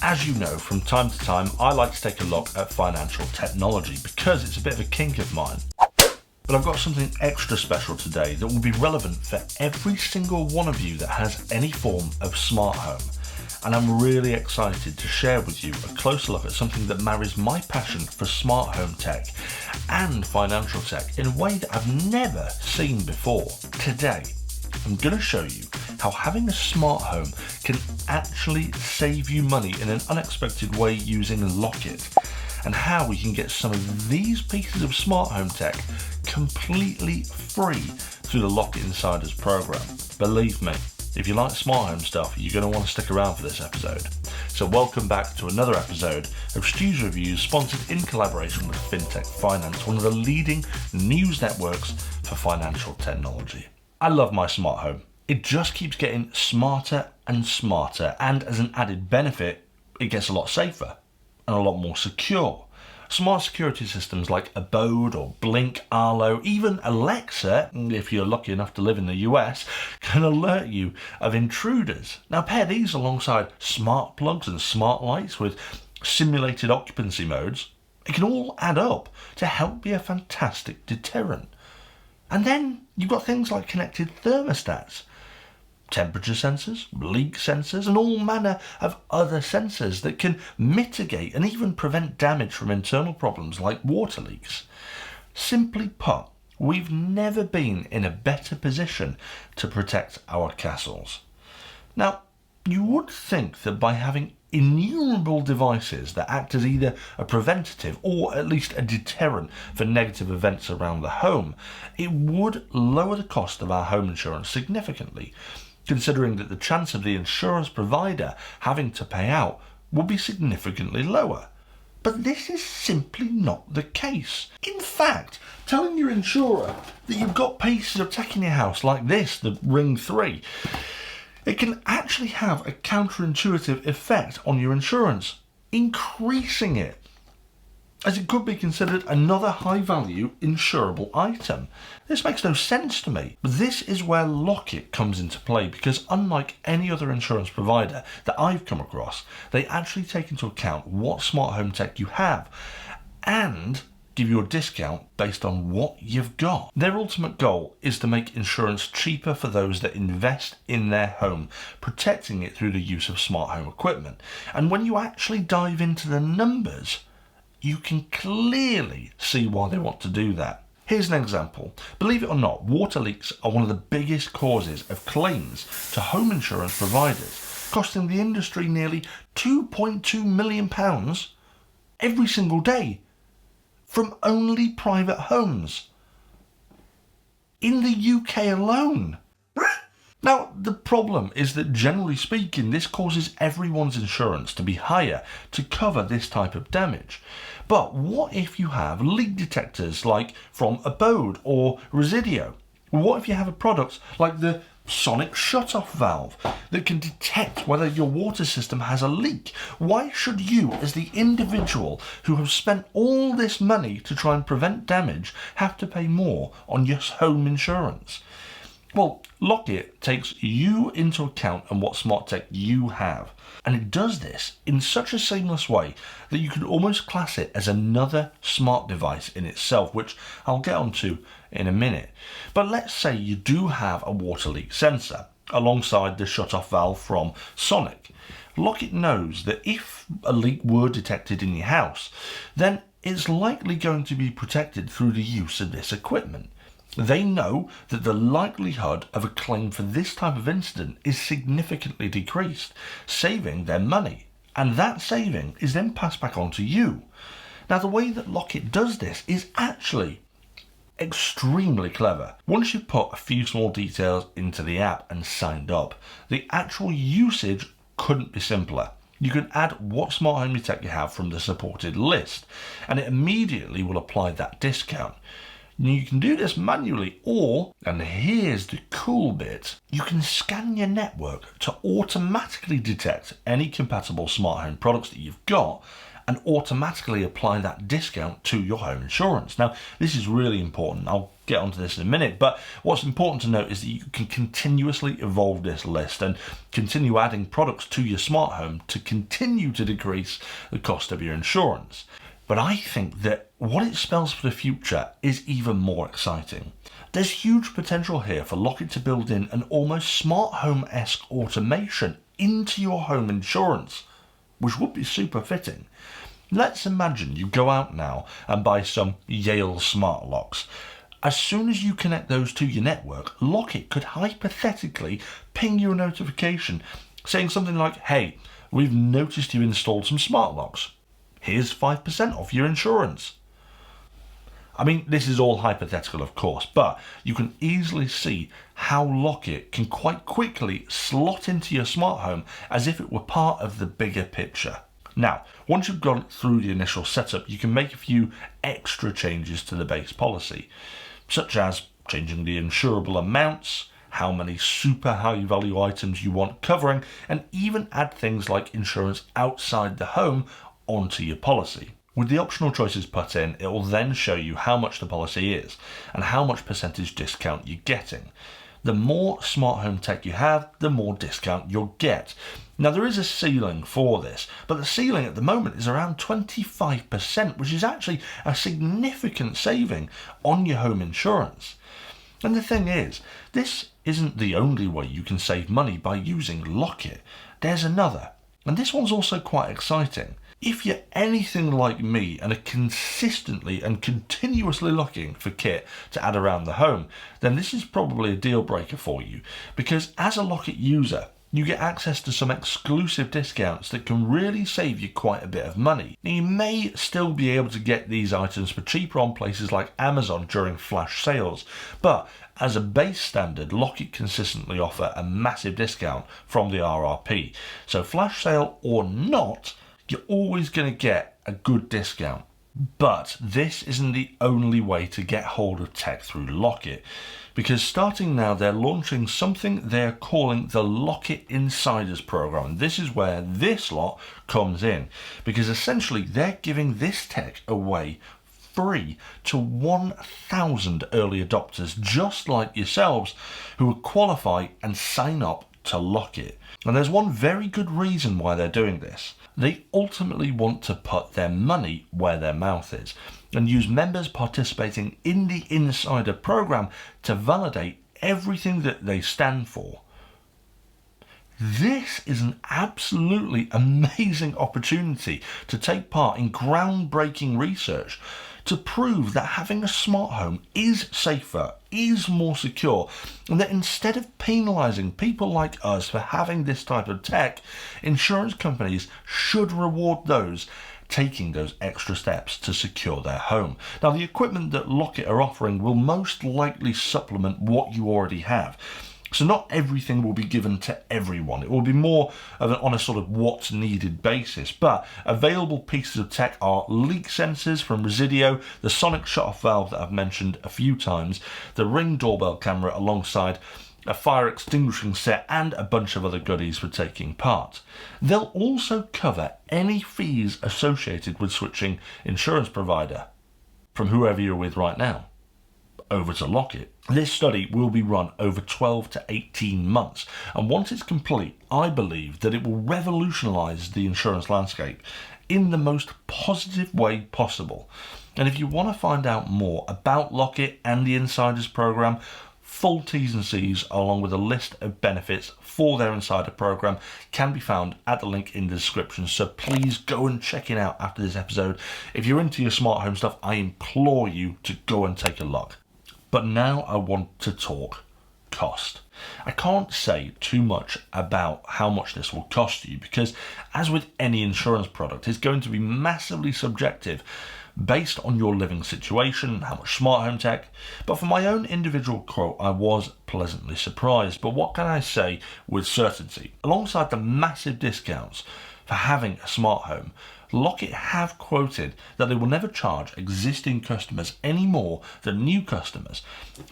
As you know, from time to time, I like to take a look at financial technology because it's a bit of a kink of mine. But I've got something extra special today that will be relevant for every single one of you that has any form of smart home. And I'm really excited to share with you a closer look at something that marries my passion for smart home tech and financial tech in a way that I've never seen before. Today, I'm going to show you how having a smart home can actually save you money in an unexpected way using Locket, and how we can get some of these pieces of smart home tech completely free through the Locket Insiders program. Believe me, if you like smart home stuff, you're going to want to stick around for this episode. So welcome back to another episode of STU'S Reviews, sponsored in collaboration with Fintech Finance, one of the leading news networks for financial technology. I love my smart home. It just keeps getting smarter and smarter, and as an added benefit, it gets a lot safer and a lot more secure. Smart security systems like Abode or Blink, Arlo, even Alexa, if you're lucky enough to live in the US, can alert you of intruders. Now pair these alongside smart plugs and smart lights with simulated occupancy modes. It can all add up to help be a fantastic deterrent. And then you've got things like connected thermostats, temperature sensors, leak sensors, and all manner of other sensors that can mitigate and even prevent damage from internal problems like water leaks. Simply put, we've never been in a better position to protect our castles. Now, you would think that by having innumerable devices that act as either a preventative or at least a deterrent for negative events around the home, it would lower the cost of our home insurance significantly, considering that the chance of the insurance provider having to pay out would be significantly lower. But this is simply not the case. In fact, telling your insurer that you've got pieces of tech in your house like this, the Ring 3, it can actually have a counterintuitive effect on your insurance, increasing it, as it could be considered another high-value insurable item. This makes no sense to me, but this is where Locket comes into play, because unlike any other insurance provider that I've come across, they actually take into account what smart home tech you have and give you a discount based on what you've got. Their ultimate goal is to make insurance cheaper for those that invest in their home, protecting it through the use of smart home equipment. And when you actually dive into the numbers, you can clearly see why they want to do that. Here's an example. Believe it or not, water leaks are one of the biggest causes of claims to home insurance providers, costing the industry nearly £2.2 million every single day from only private homes in the UK alone. Now, the problem is that generally speaking, this causes everyone's insurance to be higher to cover this type of damage. But what if you have leak detectors like from Abode or Residio? What if you have a product like the sonic shut-off valve that can detect whether your water system has a leak? Why should you, as the individual who have spent all this money to try and prevent damage, have to pay more on your home insurance? Well, Locket takes you into account and what smart tech you have, and it does this in such a seamless way that you could almost class it as another smart device in itself, which I'll get onto in a minute. But let's say you do have a water leak sensor alongside the shut-off valve from Sonic. Locket knows that if a leak were detected in your house, then it's likely going to be protected through the use of this equipment. They know that the likelihood of a claim for this type of incident is significantly decreased, saving them money. And that saving is then passed back on to you. Now, the way that Locket does this is actually extremely clever. Once you've put a few small details into the app and signed up, the actual usage couldn't be simpler. You can add what smart home tech you have from the supported list, and it immediately will apply that discount. You can do this manually, or, and here's the cool bit, you can scan your network to automatically detect any compatible smart home products that you've got and automatically apply that discount to your home insurance. Now, this is really important. I'll get get onto this in a minute, but what's important to note is that you can continuously evolve this list and continue adding products to your smart home to continue to decrease the cost of your insurance. But I think that what it spells for the future is even more exciting. There's huge potential here for Locket to build in an almost smart home-esque automation into your home insurance, which would be super fitting. Let's imagine you go out now and buy some Yale smart locks. As soon as you connect those to your network, Locket could hypothetically ping you a notification saying something like, "Hey, we've noticed you installed some smart locks. Here's 5% off your insurance." I mean, this is all hypothetical, of course, but you can easily see how Locket can quite quickly slot into your smart home as if it were part of the bigger picture. Now, once you've gone through the initial setup, you can make a few extra changes to the base policy, such as changing the insurable amounts, how many super high value items you want covering, and even add things like insurance outside the home onto your policy. With the optional choices put in, it will then show you how much the policy is and how much percentage discount you're getting. The more smart home tech you have, the more discount you'll get. Now, there is a ceiling for this, but the ceiling at the moment is around 25%, which is actually a significant saving on your home insurance. And the thing is, this isn't the only way you can save money by using Locket. There's another, and this one's also quite exciting. If you're anything like me and are consistently and continuously looking for kit to add around the home, then this is probably a deal breaker for you, because as a Locket user, you get access to some exclusive discounts that can really save you quite a bit of money. Now, you may still be able to get these items for cheaper on places like Amazon during flash sales, but as a base standard, Locket consistently offer a massive discount from the RRP. So flash sale or not, you're always going to get a good discount. But this isn't the only way to get hold of tech through Locket, because starting now they're launching something they're calling the Locket Insiders program. And this is where this lot comes in, because essentially they're giving this tech away free to 1,000 early adopters just like yourselves who would qualify and sign up to Locket. And there's one very good reason why they're doing this. They ultimately want to put their money where their mouth is and use members participating in the Insider program to validate everything that they stand for. This is an absolutely amazing opportunity to take part in groundbreaking research to prove that having a smart home is safer, is more secure, and that instead of penalising people like us for having this type of tech, insurance companies should reward those taking those extra steps to secure their home. Now, the equipment that Locket are offering will most likely supplement what you already have. So not everything will be given to everyone. It will be more on a sort of what's needed basis. But available pieces of tech are leak sensors from Residio, the sonic shut-off valve that I've mentioned a few times, the Ring doorbell camera alongside a fire extinguishing set, and a bunch of other goodies for taking part. They'll also cover any fees associated with switching insurance provider from whoever you're with right now over to Locket. This study will be run over 12 to 18 months, and once it's complete, I believe that it will revolutionise the insurance landscape in the most positive way possible. And if you want to find out more about Locket and the Insiders program, full T's and C's along with a list of benefits for their Insider program can be found at the link in the description, so please go and check it out after this episode. If you're into your smart home stuff, I implore you to go and take a look. But now I want to talk cost. I can't say too much about how much this will cost you, because as with any insurance product, it's going to be massively subjective based on your living situation, how much smart home tech. But for my own individual quote, I was pleasantly surprised. But what can I say with certainty? Alongside the massive discounts for having a smart home, Locket have quoted that they will never charge existing customers any more than new customers,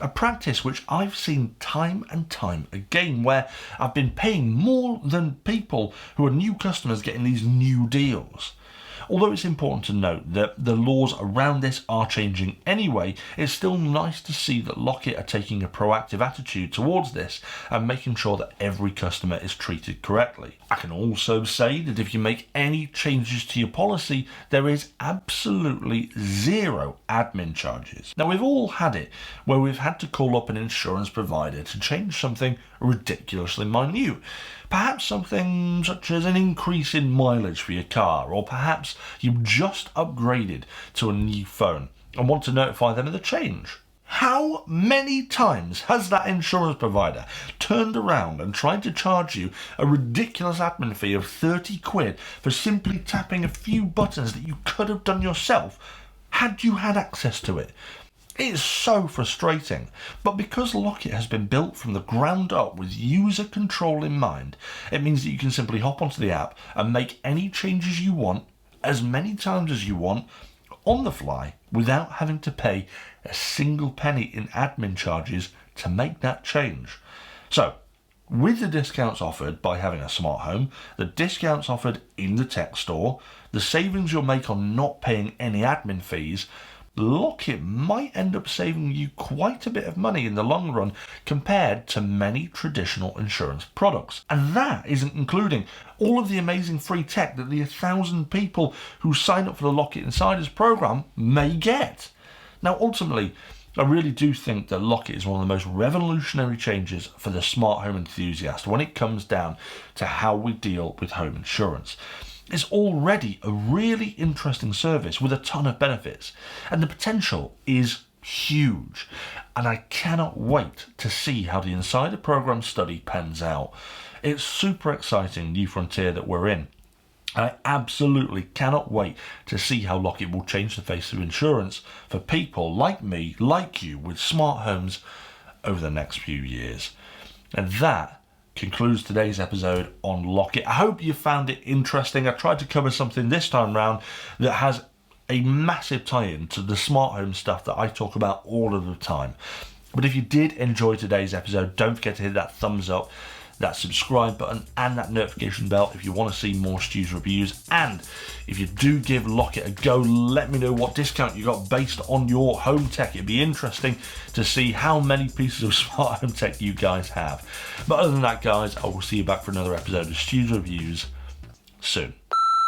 a practice which I've seen time and time again, where I've been paying more than people who are new customers getting these new deals. Although it's important to note that the laws around this are changing anyway, it's still nice to see that Locket are taking a proactive attitude towards this and making sure that every customer is treated correctly. I can also say that if you make any changes to your policy, there is absolutely zero admin charges. Now, we've all had it where we've had to call up an insurance provider to change something ridiculously minute. Perhaps something such as an increase in mileage for your car, or perhaps you've just upgraded to a new phone and want to notify them of the change. How many times has that insurance provider turned around and tried to charge you a ridiculous admin fee of 30 quid for simply tapping a few buttons that you could have done yourself had you had access to it? It is so frustrating, but because Locket has been built from the ground up with user control in mind, it means that you can simply hop onto the app and make any changes you want, as many times as you want, on the fly, without having to pay a single penny in admin charges to make that change. So, with the discounts offered by having a smart home, the discounts offered in the tech store, the savings you'll make on not paying any admin fees, Locket might end up saving you quite a bit of money in the long run compared to many traditional insurance products. And that isn't including all of the amazing free tech that the 1,000 people who sign up for the Locket Insiders program may get. Now, ultimately, I really do think that Locket is one of the most revolutionary changes for the smart home enthusiast when it comes down to how we deal with home insurance. It's already a really interesting service with a ton of benefits, and the potential is huge. And I cannot wait to see how the Insider Program study pans out. It's super exciting new frontier that we're in. And I absolutely cannot wait to see how Locket will change the face of insurance for people like me, like you, with smart homes over the next few years. And that concludes today's episode on Locket. I hope you found it interesting. I tried to cover something this time round that has a massive tie-in to the smart home stuff that I talk about all of the time. But if you did enjoy today's episode, don't forget to hit that thumbs up, that subscribe button and that notification bell if you want to see more STU'S reviews. And if you do give Locket a go, let me know what discount you got based on your home tech. It'd be interesting to see how many pieces of smart home tech you guys have. But other than that, guys, I will see you back for another episode of STU'S Reviews soon.